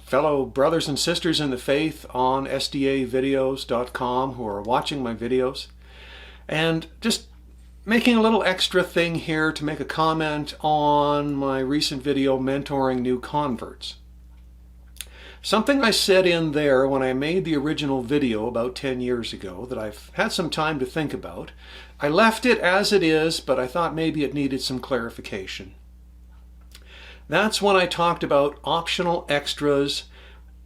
fellow brothers and sisters in the faith on sdavideos.com who are watching my videos, and just making a little extra thing here to make a comment on my recent video, Mentoring New Converts. Something I said in there when I made the original video about 10 years ago that I've had some time to think about. I left it as it is, but I thought maybe it needed some clarification. That's when I talked about optional extras,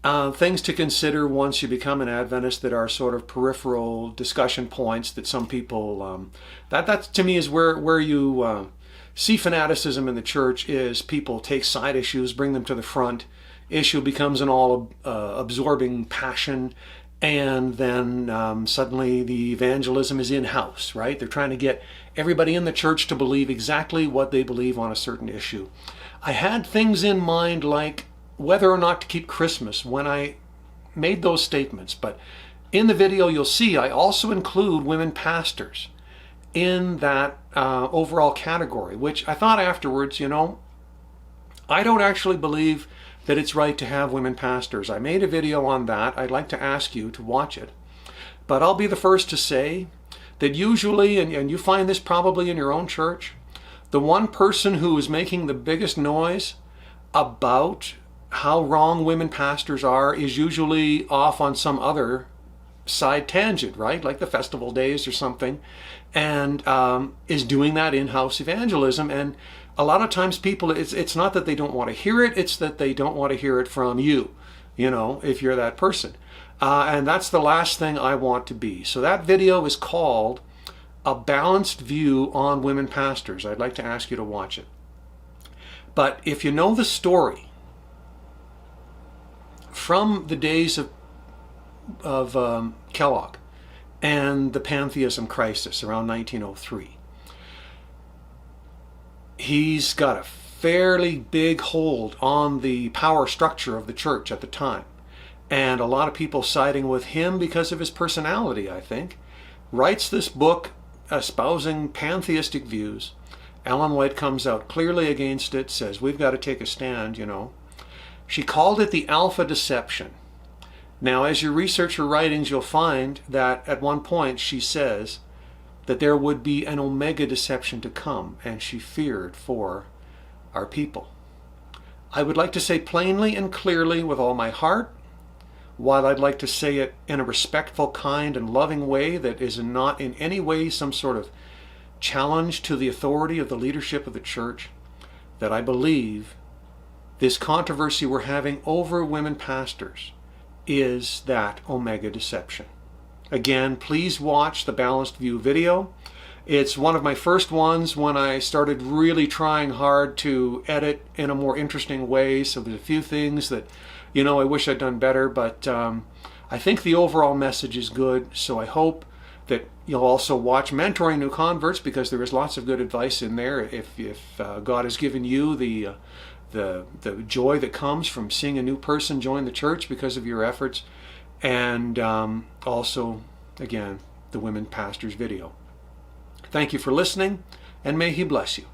things to consider once you become an Adventist that are sort of peripheral discussion points that some people, that to me is where you see fanaticism in the church, is people take side issues, bring them to the front, issue becomes an all-absorbing passion, and then suddenly the evangelism is in-house, right? They're trying to get everybody in the church to believe exactly what they believe on a certain issue. I had things in mind like whether or not to keep Christmas when I made those statements, but in the video you'll see I also include women pastors in that overall category, which I thought afterwards, I don't actually believe that it's right to have women pastors. I made a video on that. I'd like to ask you to watch it. But I'll be the first to say that usually, and you find this probably in your own church, the one person who is making the biggest noise about how wrong women pastors are is usually off on some other side tangent, right? Like the festival days or something, and is doing that in-house evangelism. And a lot of times people, it's not that they don't want to hear it, it's that they don't want to hear it from you, if you're that person. And that's the last thing I want to be. So that video is called A Balanced View on Women Pastors. I'd like to ask you to watch it. But if you know the story from the days of Kellogg and the pantheism crisis around 1903, he's got a fairly big hold on the power structure of the church at the time. And a lot of people siding with him because of his personality, I think, writes this book espousing pantheistic views. Ellen White comes out clearly against it, says we've got to take a stand, She called it the Alpha Deception. Now, as you research her writings, you'll find that at one point she says that there would be an Omega deception to come, and she feared for our people. I would like to say plainly and clearly with all my heart, while I'd like to say it in a respectful, kind, and loving way that is not in any way some sort of challenge to the authority of the leadership of the church, that I believe this controversy we're having over women pastors is that Omega deception. Again, please watch the Balanced View video. It's one of my first ones when I started really trying hard to edit in a more interesting way. So there's a few things that, I wish I'd done better, but I think the overall message is good. So I hope that you'll also watch Mentoring New Converts, because there is lots of good advice in there. If God has given you the joy that comes from seeing a new person join the church because of your efforts, and also, again, the Women Pastors video. Thank you for listening, and may He bless you.